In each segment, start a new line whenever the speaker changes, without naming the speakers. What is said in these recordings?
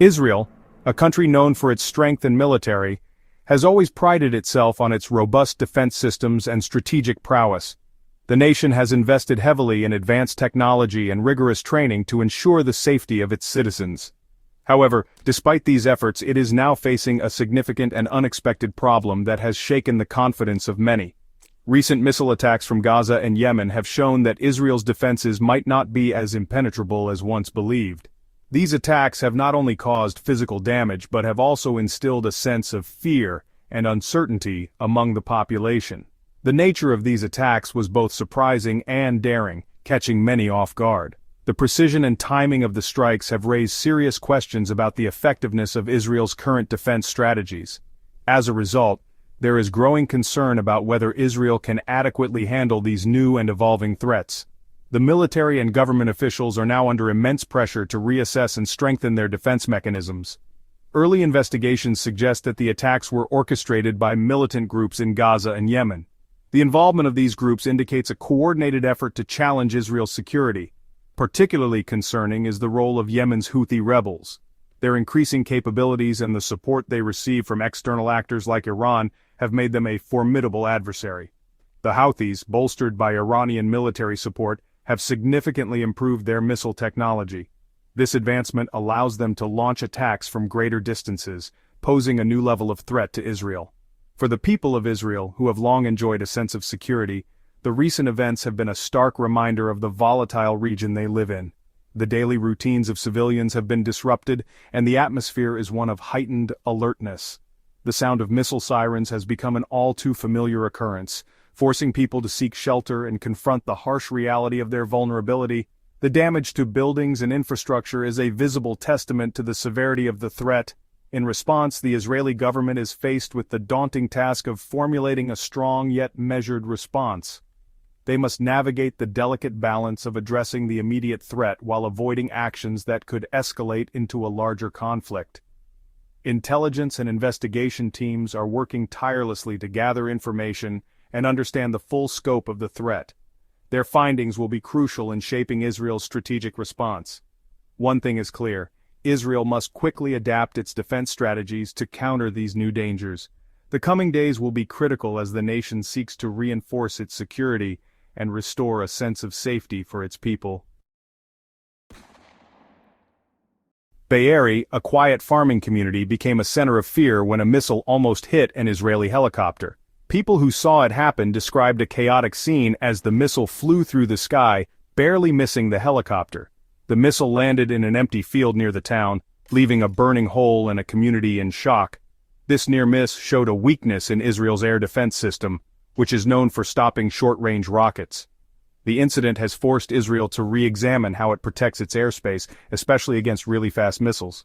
Israel, a country known for its strength and military, has always prided itself on its robust defense systems and strategic prowess. The nation has invested heavily in advanced technology and rigorous training to ensure the safety of its citizens. However, despite these efforts, it is now facing a significant and unexpected problem that has shaken the confidence of many. Recent missile attacks from Gaza and Yemen have shown that Israel's defenses might not be as impenetrable as once believed. These attacks have not only caused physical damage but have also instilled a sense of fear and uncertainty among the population. The nature of these attacks was both surprising and daring, catching many off guard. The precision and timing of the strikes have raised serious questions about the effectiveness of Israel's current defense strategies. As a result, there is growing concern about whether Israel can adequately handle these new and evolving threats. The military and government officials are now under immense pressure to reassess and strengthen their defense mechanisms. Early investigations suggest that the attacks were orchestrated by militant groups in Gaza and Yemen. The involvement of these groups indicates a coordinated effort to challenge Israel's security. Particularly concerning is the role of Yemen's Houthi rebels. Their increasing capabilities and the support they receive from external actors like Iran have made them a formidable adversary. The Houthis, bolstered by Iranian military support, have significantly improved their missile technology. This advancement allows them to launch attacks from greater distances, posing a new level of threat to Israel. For the people of Israel, who have long enjoyed a sense of security, the recent events have been a stark reminder of the volatile region they live in. The daily routines of civilians have been disrupted, and the atmosphere is one of heightened alertness. The sound of missile sirens has become an all-too-familiar occurrence, forcing people to seek shelter and confront the harsh reality of their vulnerability. The damage to buildings and infrastructure is a visible testament to the severity of the threat. In response, the Israeli government is faced with the daunting task of formulating a strong yet measured response. They must navigate the delicate balance of addressing the immediate threat while avoiding actions that could escalate into a larger conflict. Intelligence and investigation teams are working tirelessly to gather information and understand the full scope of the threat. Their findings will be crucial in shaping Israel's strategic response. One thing is clear: Israel must quickly adapt its defense strategies to counter these new dangers. The coming days will be critical as the nation seeks to reinforce its security and restore a sense of safety for its people. Be'eri, a quiet farming community, became a center of fear when a missile almost hit an Israeli helicopter. People who saw it happen described a chaotic scene as the missile flew through the sky, barely missing the helicopter. The missile landed in an empty field near the town, leaving a burning hole and a community in shock. This near miss showed a weakness in Israel's air defense system, which is known for stopping short-range rockets. The incident has forced Israel to re-examine how it protects its airspace, especially against really fast missiles.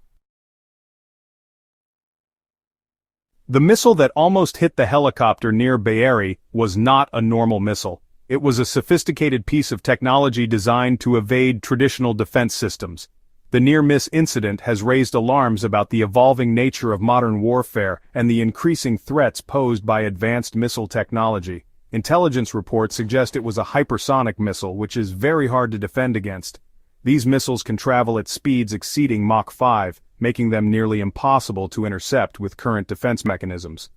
The missile that almost hit the helicopter near Be'eri was not a normal missile. It was a sophisticated piece of technology designed to evade traditional defense systems. The near-miss incident has raised alarms about the evolving nature of modern warfare and the increasing threats posed by advanced missile technology. Intelligence reports suggest it was a hypersonic missile, which is very hard to defend against. These missiles can travel at speeds exceeding Mach 5, making them nearly impossible to intercept with current defense mechanisms.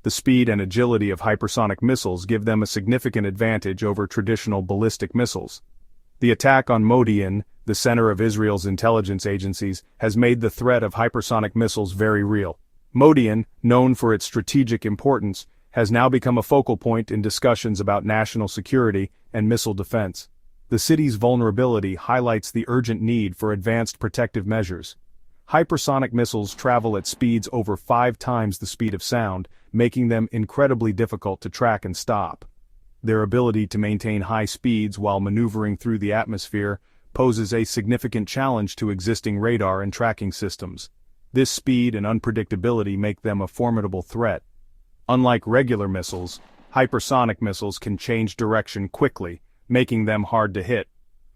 The speed and agility of hypersonic missiles give them a significant advantage over traditional ballistic missiles. The attack on Modi'in, the center of Israel's intelligence agencies, has made the threat of hypersonic missiles very real. Modi'in, known for its strategic importance, has now become a focal point in discussions about national security and missile defense. The city's vulnerability highlights the urgent need for advanced protective measures. Hypersonic missiles travel at speeds over 5 times the speed of sound, making them incredibly difficult to track and stop. Their ability to maintain high speeds while maneuvering through the atmosphere poses a significant challenge to existing radar and tracking systems. This speed and unpredictability make them a formidable threat. Unlike regular missiles, hypersonic missiles can change direction quickly, making them hard to hit.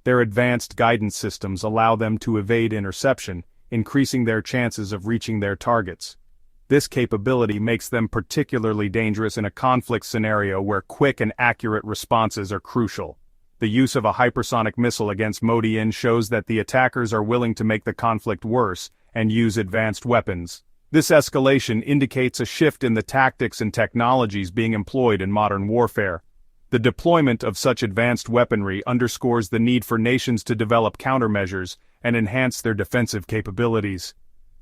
Their advanced guidance systems allow them to evade interception, increasing their chances of reaching their targets. This capability makes them particularly dangerous in a conflict scenario where quick and accurate responses are crucial. The use of a hypersonic missile against Modi'in shows that the attackers are willing to make the conflict worse and use advanced weapons. This escalation indicates a shift in the tactics and technologies being employed in modern warfare. The deployment of such advanced weaponry underscores the need for nations to develop countermeasures and enhance their defensive capabilities.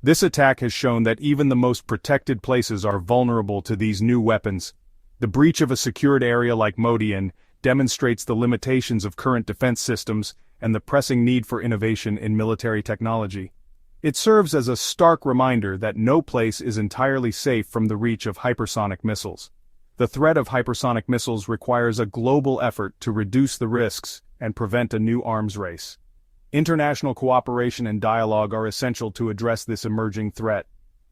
This attack has shown that even the most protected places are vulnerable to these new weapons. The breach of a secured area like Modi'in demonstrates the limitations of current defense systems and the pressing need for innovation in military technology. It serves as a stark reminder that no place is entirely safe from the reach of hypersonic missiles. The threat of hypersonic missiles requires a global effort to reduce the risks and prevent a new arms race. International cooperation and dialogue are essential to address this emerging threat.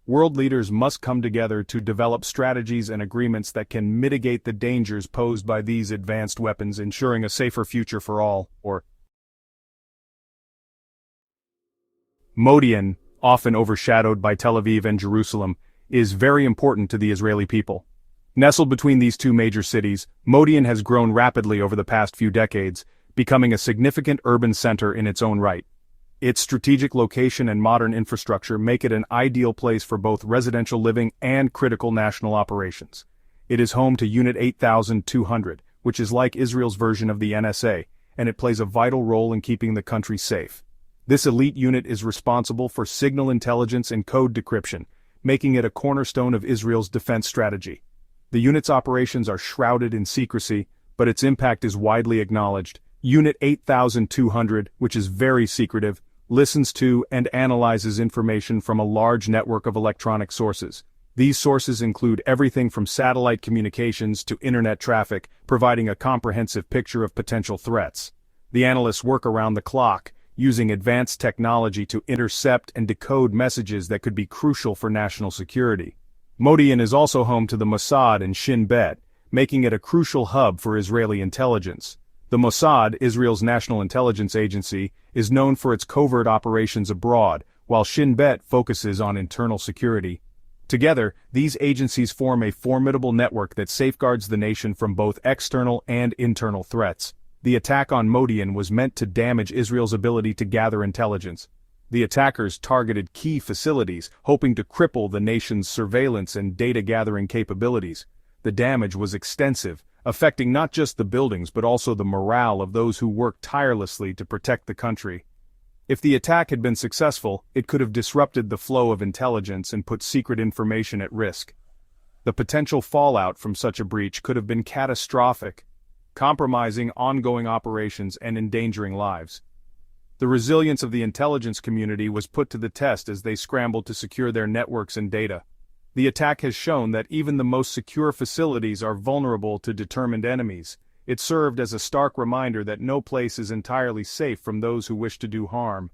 World leaders must come together to develop strategies and agreements that can mitigate the dangers posed by these advanced weapons, ensuring a safer future for all. Modi'in, often overshadowed by Tel Aviv and Jerusalem, is very important to the Israeli people. Nestled between these two major cities, Modi'in has grown rapidly over the past few decades, becoming a significant urban center in its own right. Its strategic location and modern infrastructure make it an ideal place for both residential living and critical national operations. It is home to Unit 8200, which is like Israel's version of the NSA, and it plays a vital role in keeping the country safe. This elite unit is responsible for signal intelligence and code decryption, making it a cornerstone of Israel's defense strategy. The unit's operations are shrouded in secrecy, but its impact is widely acknowledged. Unit 8200, which is very secretive, listens to and analyzes information from a large network of electronic sources. These sources include everything from satellite communications to internet traffic, providing a comprehensive picture of potential threats. The analysts work around the clock, using advanced technology to intercept and decode messages that could be crucial for national security. Modi'in is also home to the Mossad and Shin Bet, making it a crucial hub for Israeli intelligence. The Mossad, Israel's national intelligence agency, is known for its covert operations abroad, while Shin Bet focuses on internal security. Together, these agencies form a formidable network that safeguards the nation from both external and internal threats. The attack on Modi'in was meant to damage Israel's ability to gather intelligence. The attackers targeted key facilities, hoping to cripple the nation's surveillance and data-gathering capabilities. The damage was extensive, affecting not just the buildings but also the morale of those who worked tirelessly to protect the country. If the attack had been successful, it could have disrupted the flow of intelligence and put secret information at risk. The potential fallout from such a breach could have been catastrophic, compromising ongoing operations and endangering lives. The resilience of the intelligence community was put to the test as they scrambled to secure their networks and data. The attack has shown that even the most secure facilities are vulnerable to determined enemies. It served as a stark reminder that no place is entirely safe from those who wish to do harm.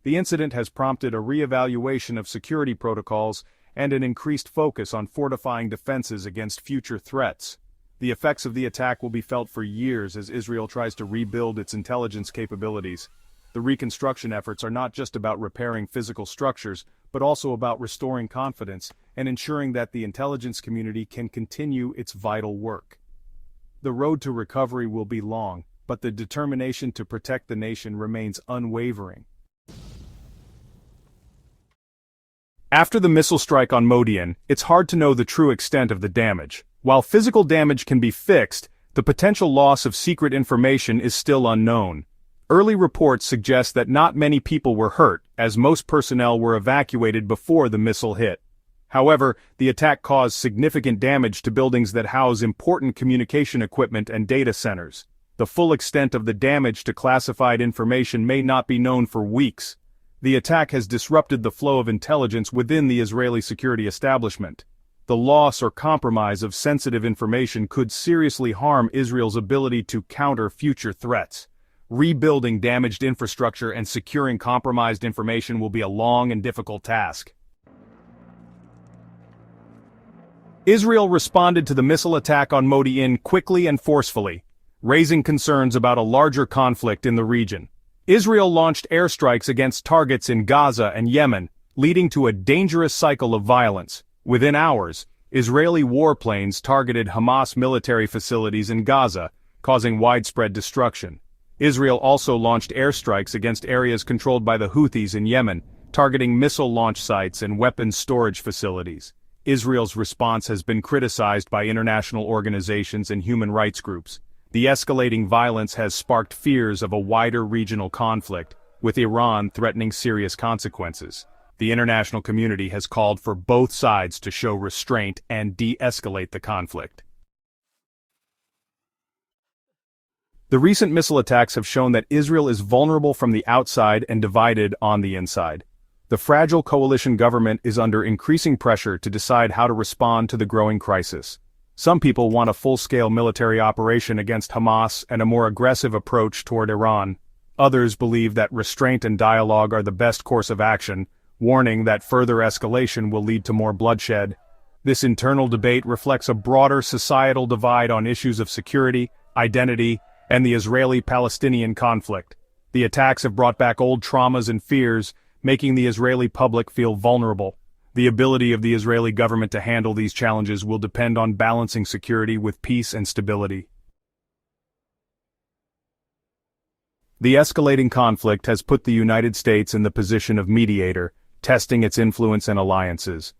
The incident has prompted a re-evaluation of security protocols and an increased focus on fortifying defenses against future threats. The effects of the attack will be felt for years as Israel tries to rebuild its intelligence capabilities. The reconstruction efforts are not just about repairing physical structures, but also about restoring confidence and ensuring that the intelligence community can continue its vital work. The road to recovery will be long, but the determination to protect the nation remains unwavering. After the missile strike on Modi'in, it's hard to know the true extent of the damage. While physical damage can be fixed, the potential loss of secret information is still unknown. Early reports suggest that not many people were hurt, as most personnel were evacuated before the missile hit. However, the attack caused significant damage to buildings that house important communication equipment and data centers. The full extent of the damage to classified information may not be known for weeks. The attack has disrupted the flow of intelligence within the Israeli security establishment. The loss or compromise of sensitive information could seriously harm Israel's ability to counter future threats. Rebuilding damaged infrastructure and securing compromised information will be a long and difficult task. Israel responded to the missile attack on Modi'in quickly and forcefully, raising concerns about a larger conflict in the region. Israel launched airstrikes against targets in Gaza and Yemen, leading to a dangerous cycle of violence. Within hours, Israeli warplanes targeted Hamas military facilities in Gaza, causing widespread destruction. Israel also launched airstrikes against areas controlled by the Houthis in Yemen, targeting missile launch sites and weapons storage facilities. Israel's response has been criticized by international organizations and human rights groups. The escalating violence has sparked fears of a wider regional conflict, with Iran threatening serious consequences. The international community has called for both sides to show restraint and de-escalate the conflict. The recent missile attacks have shown that Israel is vulnerable from the outside and divided on the inside. The fragile coalition government is under increasing pressure to decide how to respond to the growing crisis. Some people want a full-scale military operation against Hamas and a more aggressive approach toward Iran. Others believe that restraint and dialogue are the best course of action, warning that further escalation will lead to more bloodshed. This internal debate reflects a broader societal divide on issues of security, identity, and the Israeli-Palestinian conflict. The attacks have brought back old traumas and fears, making the Israeli public feel vulnerable. The ability of the Israeli government to handle these challenges will depend on balancing security with peace and stability. The escalating conflict has put the United States in the position of mediator, testing its influence and alliances.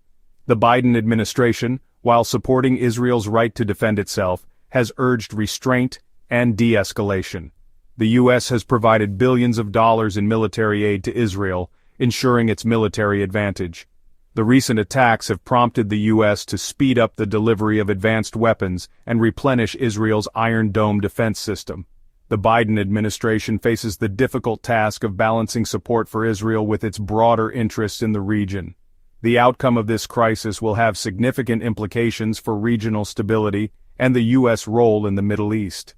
The Biden administration, while supporting Israel's right to defend itself, has urged restraint and de-escalation. The U.S. has provided billions of dollars in military aid to Israel, ensuring its military advantage. The recent attacks have prompted the U.S. to speed up the delivery of advanced weapons and replenish Israel's Iron Dome defense system. The Biden administration faces the difficult task of balancing support for Israel with its broader interests in the region. The outcome of this crisis will have significant implications for regional stability and the U.S. role in the Middle East.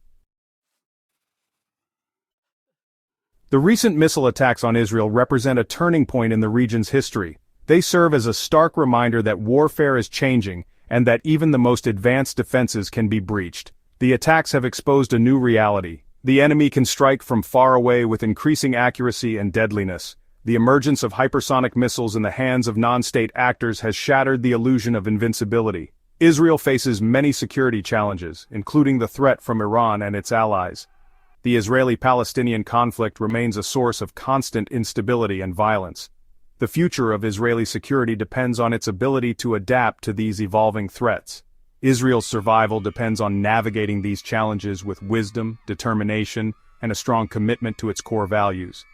The recent missile attacks on Israel represent a turning point in the region's history. They serve as a stark reminder that warfare is changing and that even the most advanced defenses can be breached. The attacks have exposed a new reality. The enemy can strike from far away with increasing accuracy and deadliness. The emergence of hypersonic missiles in the hands of non-state actors has shattered the illusion of invincibility. Israel faces many security challenges, including the threat from Iran and its allies. The Israeli-Palestinian conflict remains a source of constant instability and violence. The future of Israeli security depends on its ability to adapt to these evolving threats. Israel's survival depends on navigating these challenges with wisdom, determination, and a strong commitment to its core values.